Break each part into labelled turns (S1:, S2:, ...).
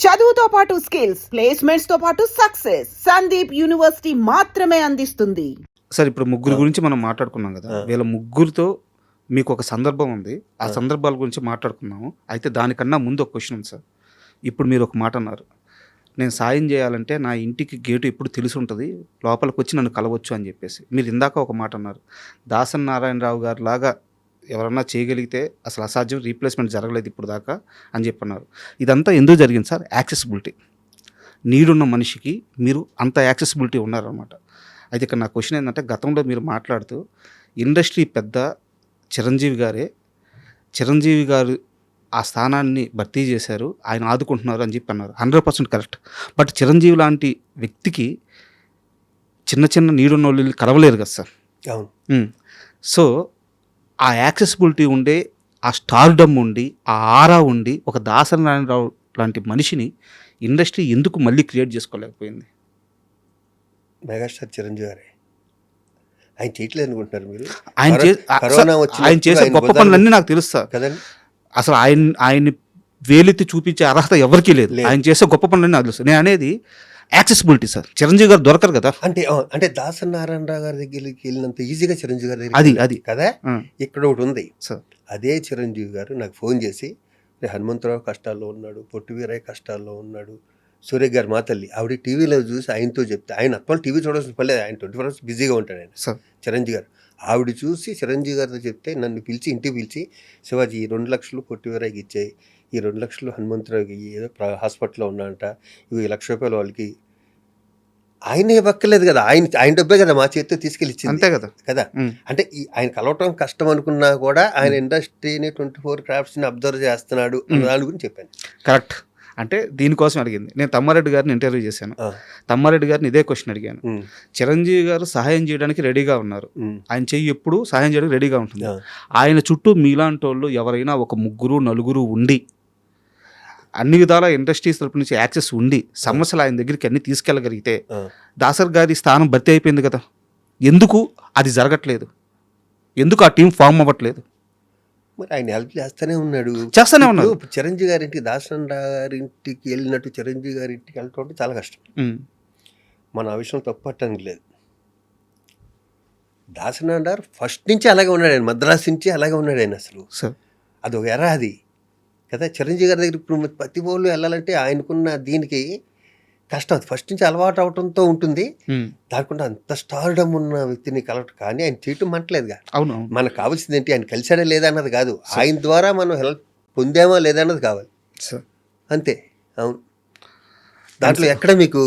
S1: చదువుతో పాటు skills, placements తో పాటు సక్సెస్ సందీప్ యూనివర్సిటీ మాత్రమే అందిస్తుంది.
S2: సార్ ఇప్పుడు ముగ్గురు గురించి మనం మాట్లాడుకున్నాం కదా, వీళ్ళ ముగ్గురితో మీకు ఒక సందర్భం ఉంది, ఆ సందర్భాల గురించి మాట్లాడుకున్నాము. అయితే దానికన్నా ముందు ఒక క్వశ్చన్ ఉంది సార్. ఇప్పుడు మీరు ఒక మాట అన్నారు, నేను సాయం చేయాలంటే నా ఇంటికి గేటు ఎప్పుడు తెలిసి ఉంటుంది, లోపలికి వచ్చి నన్ను కలవచ్చు అని చెప్పేసి. మీరు ఇందాక ఒక మాట అన్నారు, దాసన్ నారాయణరావు గారు లాగా ఎవరన్నా చేయగలిగితే అసలు అసాధ్యం, రీప్లేస్మెంట్ జరగలేదు ఇప్పుడు దాకా అని చెప్పన్నారు. ఇదంతా ఎందుకు జరిగింది సార్? యాక్సెసిబిలిటీ. నీడున్న మనిషికి మీరు అంత యాక్సెసిబిలిటీ ఉన్నారన్నమాట. అయితే ఇక్కడ నా క్వశ్చన్ ఏంటంటే, గతంలో మీరు మాట్లాడుతూ ఇండస్ట్రీ పెద్ద చిరంజీవి గారే, చిరంజీవి గారు ఆ స్థానాన్ని భర్తీ చేశారు, ఆయన ఆదుకుంటున్నారు అని చెప్పి అన్నారు. 100% కరెక్ట్. బట్ చిరంజీవి లాంటి వ్యక్తికి చిన్న చిన్న నీడున్న వాళ్ళు కలవలేరు కదా సార్.
S3: అవును.
S2: సో ఆ యాక్సెసిబిలిటీ ఉండే, ఆ స్టార్డమ్ ఉండి, ఆ ఆరా ఉండి, ఒక దాసరి నారాయణరావు లాంటి మనిషిని ఇండస్ట్రీ ఎందుకు మళ్ళీ క్రియేట్ చేసుకోలేకపోయింది?
S3: మెగాస్టార్ చిరంజీవి గారే. ఆయన చేయట్లేదు అనుకుంటున్నారు మీరు?
S2: ఆయన చేసే గొప్ప పనులన్నీ నాకు తెలుస్తా
S3: కదండి.
S2: అసలు ఆయన్ని వేలెత్తి చూపించే అర్హత ఎవరికీ లేదు. ఆయన చేసే గొప్ప పనులన్నీ నాకు తెలుసు. నేను అనేది యాక్సెసిబిలిటీ సార్. చిరంజీవి గారు దొరకరు కదా.
S3: అంటే దాసరి నారాయణరావు గారి దగ్గరికి వెళ్ళినంత ఈజీగా చిరంజీవి గారి దగ్గర అది కదా. ఇక్కడ ఒకటి ఉంది సార్, అదే చిరంజీవి గారు నాకు ఫోన్ చేసి, హనుమంతరావు కష్టాల్లో ఉన్నాడు, పొట్టి వీరయ్య కష్టాల్లో ఉన్నాడు, సూర్య గారు మా తల్లి ఆవిడ టీవీలో చూసి ఆయనతో చెప్తే, ఆయన అత్వాలు టీవీ చూడాల్సిన పర్లేదు, ఆయన 24 hours బిజీగా ఉంటాడు ఆయన చిరంజీవి గారు. ఆవిడ చూసి చిరంజీవి గారితో చెప్తే నన్ను పిలిచి ఇంటికి పిలిచి, శివాజీ ఈ 2 లక్షలు పొట్టి వీరయ్యకి ఇచ్చాయి, ఈ 2 లక్షలు హనుమంతరావుకి ఏదో హాస్పిటల్లో ఉన్నాడంట, ఇవి ₹1,00,000 వాళ్ళకి. ఆయనే ఇవ్వక్కర్లేదు కదా, ఆయన డబ్బే కదా మా చేతితో తీసుకెళ్ళి ఇచ్చింది.
S2: అంతే కదా
S3: కదా. అంటే ఆయన కలవటం కష్టం అనుకున్నా కూడా ఆయన ఇండస్ట్రీని 24 క్రాఫ్ట్స్ని అబ్జర్వ్ చేస్తున్నాడు దాని గురించి చెప్పాను.
S2: కరెక్ట్. అంటే దీనికోసం అడిగింది. నేను తమ్మారెడ్డి గారిని ఇంటర్వ్యూ చేశాను. తమ్మారెడ్డి గారిని ఇదే క్వశ్చన్ అడిగాను. చిరంజీవి గారు సహాయం చేయడానికి రెడీగా ఉన్నారు, ఆయన చెయ్యి ఎప్పుడు సహాయం చేయడానికి రెడీగా ఉంటుంది. ఆయన చుట్టూ మీలాంటి వాళ్ళు ఎవరైనా ఒక 3-4 ఉండి, అన్ని విధాల ఇండస్ట్రీస్ తరపు నుంచి యాక్సెస్ ఉండి, సమస్యలు ఆయన దగ్గరికి అన్ని తీసుకెళ్ళగలిగితే దాసర్ గారి స్థానం భర్తీ అయిపోయింది కదా. ఎందుకు అది జరగట్లేదు? ఎందుకు ఆ టీం ఫామ్ అవ్వట్లేదు?
S3: మరి ఆయన హెల్ప్ చేస్తూనే ఉన్నాడు. చిరంజీవి గారింటికి, దాసన్ గారింటికి వెళ్ళినట్టు చిరంజీవి గారింటికి వెళ్ళటం చాలా కష్టం. మన ఆ విషయం తప్పట్టడానికి లేదు. దాసన్ గారు ఫస్ట్ నుంచి అలాగే ఉన్నాడు, ఆయన మద్రాసు నుంచి అలాగే ఉన్నాడు ఆయన. అసలు అదొక ఎరా అది కదా. చిరంజీవి గారి దగ్గర ఇప్పుడు ప్రతి వాళ్ళు వెళ్ళాలంటే ఆయనకున్న దీనికి కష్టం. అది ఫస్ట్ నుంచి అలవాటు అవడంతో ఉంటుంది. దానికుండా అంత స్టార్డమ్ ఉన్న వ్యక్తిని కలవటం, కానీ ఆయన చేయటం మంటలేదుగా.
S2: అవును.
S3: మనకు కావాల్సింది ఏంటి, ఆయన కలిసాడా లేదా అన్నది కాదు, ఆయన ద్వారా మనం హెల్ప్ పొందామా లేదా అన్నది కావాలి అంతే. అవును. దాంట్లో ఎక్కడ మీకు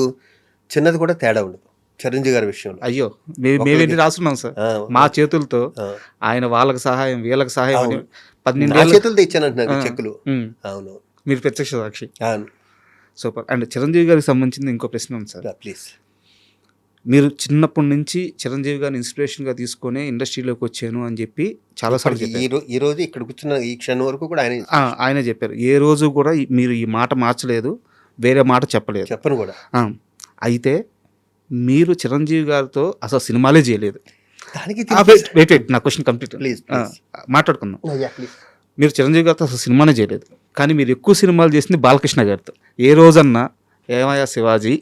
S3: చిన్నది కూడా తేడా ఉండదు చిరంజీవి గారి విషయంలో.
S2: అయ్యో, మేమేంటి రాస్తున్నాం సార్ మా చేతులతో, ఆయన వాళ్ళకి సహాయం వీళ్ళకి సహాయం 12
S3: చేతులతో ఇచ్చానంటున్నారు చెక్కులు. అవును,
S2: మీరు ప్రత్యక్ష సాక్షి.
S3: అవును,
S2: సూపర్. అండ్ చిరంజీవి గారికి సంబంధించింది ఇంకో ప్రశ్న ఉంది సార్.
S3: ప్లీజ్.
S2: మీరు చిన్నప్పటి నుంచి చిరంజీవి గారిని ఇన్స్పిరేషన్గా తీసుకొని ఇండస్ట్రీలోకి వచ్చాను అని చెప్పి చాలాసార్లు చెప్పారు.
S3: ఈ రోజు ఇక్కడ కూర్చున్న ఈ క్షణం వరకు కూడా
S2: ఆయనే చెప్పారు. ఏ రోజు కూడా మీరు ఈ మాట మార్చలేదు, వేరే మాట చెప్పలేదు.
S3: చెప్పను కూడా.
S2: అయితే మీరు చిరంజీవి గారితో అసలు సినిమాలే చేయలేదు. వెయిట్, నా క్వశ్చన్ కంప్లీట్ మాట్లాడుకుందాం. మీరు చిరంజీవి గారితో అసలు సినిమానే చేయలేదు, కానీ మీరు ఎక్కువ సినిమాలు చేసింది బాలకృష్ణ గారితో. ఏ రోజన్నా ఏమయ్యా శివాజీ,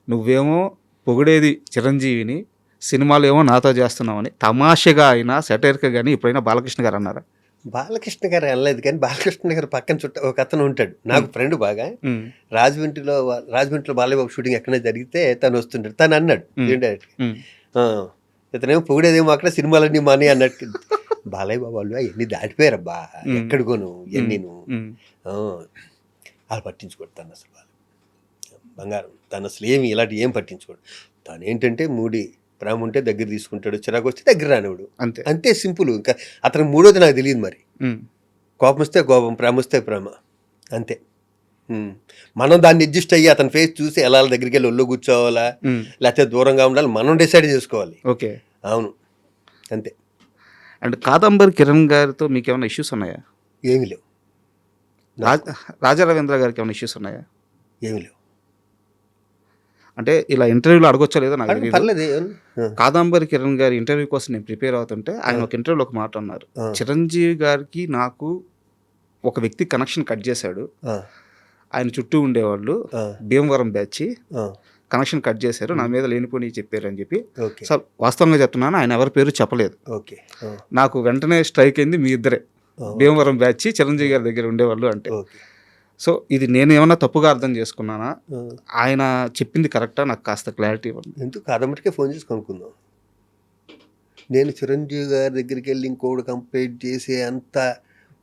S2: నువ్వేమో పొగిడేది చిరంజీవిని, సినిమాలు ఏమో నాతో చేస్తున్నామని తమాషగా అయినా సెటైర్గా కానీ ఎప్పుడైనా బాలకృష్ణ గారు అన్నారా?
S3: బాలకృష్ణ గారు అనలేదు, కానీ బాలకృష్ణ గారు పక్కన ఒక అతను ఉంటాడు నాకు ఫ్రెండ్ బాగా. రాజమండ్రిలో బాలయ్యబాబు షూటింగ్ ఎక్కడైనా జరిగితే తను వస్తుంటాడు. తను అన్నాడు ఇతనేమో పొగిడేదేమో అక్కడ సినిమాలన్నీ మానే అన్నట్టు. బాలయ్య బాబు వాళ్ళు అవన్నీ దాటిపోయారబ్బా, ఎక్కడికోను ఎన్నీను. వాళ్ళు పట్టించుకోడు తను అసలు. వాళ్ళు బంగారం, తను అసలు ఏం పట్టించుకోడు. తను ఏంటంటే ప్రేమ ఉంటే దగ్గర తీసుకుంటాడు, చిరాకు వస్తే దగ్గర రానివాడు. అంతే సింపుల్. ఇంకా అతను మూడోది నాకు తెలియదు. మరి కోపం వస్తే కోపం, ప్రేమ వస్తే ప్రేమ, అంతే. మనం దాన్ని అడ్జస్ట్ అయ్యి అతని ఫేస్ చూసి ఎలా దగ్గరికి వెళ్ళి ఒళ్ళు కూర్చోవాలా లేకపోతే దూరంగా ఉండాలి మనం డిసైడ్ చేసుకోవాలి.
S2: ఓకే,
S3: అవును, అంతే.
S2: అండ్ కాదంబరి కిరణ్ గారితో మీకు ఏమైనా ఇష్యూస్ ఉన్నాయా?
S3: ఏమీ లేవు.
S2: రాజా రవీంద్ర గారికి ఏమైనా ఇష్యూస్ ఉన్నాయా?
S3: ఏమీ లేవు.
S2: అంటే ఇలా ఇంటర్వ్యూలో అడగొచ్చా లేదా నాకు
S3: తెలియదు.
S2: కాదంబరి కిరణ్ గారి ఇంటర్వ్యూ కోసం నేను ప్రిపేర్ అవుతుంటే ఆయన ఒక ఇంటర్వ్యూలో ఒక మాట అన్నారు, చిరంజీవి గారికి నాకు ఒక వ్యక్తి కనెక్షన్ కట్ చేశాడు, ఆయన చుట్టూ ఉండేవాళ్ళు
S3: ఆ,
S2: భీమవరం బ్యాచ్
S3: ఆ,
S2: కనెక్షన్ కట్ చేశారు, నా మీద లేనిపోని చెప్పారు అని చెప్పి.
S3: ఓకే
S2: సార్ వాస్తవంగా చెప్తున్నాను, ఆయన ఎవరి పేరు చెప్పలేదు.
S3: ఓకే ఆ,
S2: నాకు వెంటనే స్ట్రైక్ అయింది, మీ ఇద్దరే
S3: ఆ,
S2: భీమవరం బ్యాచ్ చిరంజీవి గారి దగ్గర ఉండేవాళ్ళు అంటే.
S3: ఓకే
S2: సో ఇది నేను ఏమన్నా తప్పుగా అర్థం చేసుకున్నానా,
S3: ఆ.
S2: ఆయన చెప్పింది కరెక్టా, నాకు కాస్త క్లారిటీ ఇవ్వండి.
S3: ఎందుకు కాదమ్మటికే ఫోన్ చేసి కనుక్కుందాం. నేను చిరంజీవి గారి దగ్గరికి వెళ్ళి ఇంకోటి కంప్లైంట్ చేసే అంత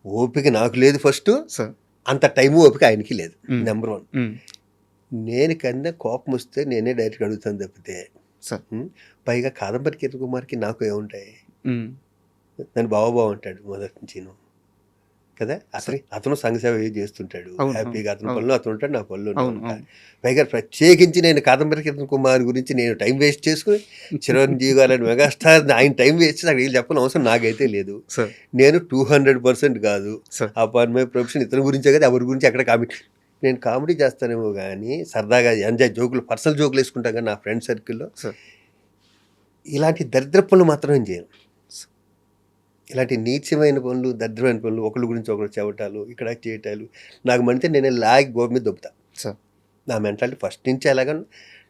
S3: ఓపిక నాకు లేదు ఫస్ట్,
S2: సార్
S3: అంత టైము ఓపిక ఆయనకి లేదు.
S2: మ్.
S3: నెంబర్ 1.
S2: ఉమ్,
S3: నేను కన్నా కోపం వస్తే నేనే డైరెక్ట్గా అడుగుతాను తప్పితే
S2: సార్
S3: పైగా కాదంబరి కిరణ్ కుమార్కి నాకు ఏముంటాయి,
S2: ఉమ్,
S3: నన్ను బావ అంటాడు మొదటి నుంచి కదా. అతను సంఘ సేవ చేస్తుంటాడు
S2: అవును,
S3: హ్యాపీగా, అతని
S2: అవును.
S3: పనులు అతను ఉంటాడు, నా పనులు
S2: అవును,
S3: ఉంటాడు.
S2: అవును.
S3: పైగా ప్రత్యేకించి నేను కాదంబరి కిరణ్ కుమార్ గురించి నేను టైం వేస్ట్ చేసుకుని చిరంజీవి గారు మెగాస్టార్ ఆయన టైం వేస్ట్ చేసి నాకు వీళ్ళు చెప్పని అవసరం నాకైతే లేదు.
S2: సార్
S3: నేను 200% కాదు
S2: సార్
S3: అపాన్ మై ప్రొఫెషన్, ఇతని గురించే కదా, ఎవరి గురించి ఎక్కడ కామెంట్. నేను కామెడీ చేస్తానేమో కానీ సరదాగా ఎంజాయ్ జోకులు, పర్సనల్ జోకులు వేసుకుంటాను కానీ నా ఫ్రెండ్ సర్కిల్లో
S2: సార్
S3: ఇలాంటి దరిద్ర పనులు మాత్రం నేను చేయను. ఇలాంటి నీచమైన పనులు, దరిద్రమైన పనులు, ఒకళ్ళ గురించి ఒకరు చెవటాలు, ఇక్కడ చేయటాలు నాకు మంచిగా నేను లాగి గోపు మీద దొబ్బుతా.
S2: సార్
S3: నా మెంటాలిటీ ఫస్ట్ నుంచి అలాగా,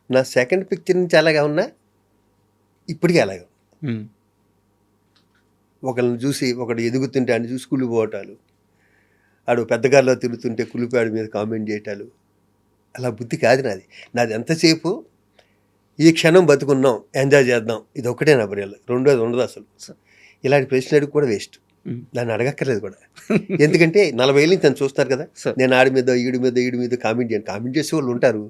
S3: నా సెకండ్ పిక్చర్ నుంచి అలాగా ఉన్నా, ఇప్పటికీ అలాగా.
S2: ఉమ్,
S3: ఒకళ్ళని చూసి ఒకడు ఎదుగుతుంటే అని చూసి కుళ్ళిపోవటాలు, ఆడు పెద్దగారిలో తిరుగుతుంటే కులిపాడు మీద కామెంట్ చేయటాలు, అలా బుద్ధి కాదు నాది. నాది ఎంతసేపు ఈ క్షణం బతుకున్నాం, ఎంజాయ్ చేద్దాం, ఇది ఒక్కటే నా పర్యాలు, రెండోది ఉండదు అసలు. ఇలాంటి ప్రశ్నలు అడిగి కూడా వేస్ట్,
S2: ఉమ్,
S3: దాన్ని అడగక్కర్లేదు కూడా. ఎందుకంటే 40 ఏళ్ళ నుంచి నన్ను చూస్తారు కదా,
S2: సార్
S3: నేను ఆడి మీద ఈడి మీద కామెంట్ చేయను. కామెంట్ చేసే వాళ్ళు ఉంటారు.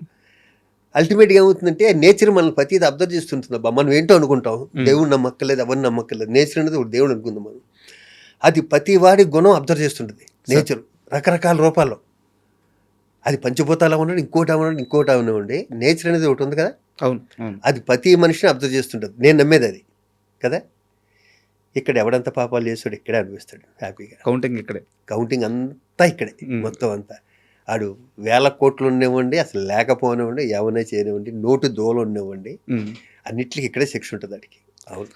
S3: అల్టిమేట్గా ఏమవుతుందంటే నేచర్ మనల్ని ప్రతిది అబ్జర్వ్ చేస్తుంటుంది. అబ్బా మనం ఏంటో అనుకుంటాం, దేవుడు నమ్మక్కర్లేదు, ఎవరిని నమ్మక్కర్లేదు, నేచర్ అనేది ఒక దేవుడు అనుకుందాం మనం. అది ప్రతి వాడి గుణం అబ్జర్వ్ చేస్తుంటుంది నేచర్ రకరకాల రూపాల్లో. అది పంచభూతాలు అవ్వండి, ఇంకోటి అవ్వండి, నేచర్ అనేది ఒకటి ఉంది కదా,
S2: అవును, అవును.
S3: అది ప్రతి మనిషిని అబ్జర్వ్ చేస్తుంటుంది. నేను నమ్మేది అది కదా. ఇక్కడ ఎవడంత పాపాలు చేస్తాడు ఇక్కడే అనిపిస్తాడు హ్యాపీగా.
S2: కౌంటింగ్ ఇక్కడే.
S3: కౌంటింగ్ అంతా ఇక్కడే, మొత్తం అంతా. ఆడు 1000 కోట్లు ఉండేవ్వండి, అసలు లేకపోనివ్వండి, ఎవరైనా చేయనివ్వండి, నోటు దోలు ఉండేవ్వండి,
S2: ఉమ్.
S3: అన్నిటికీ ఇక్కడే శిక్ష ఉంటుంది వాడికి. అవును.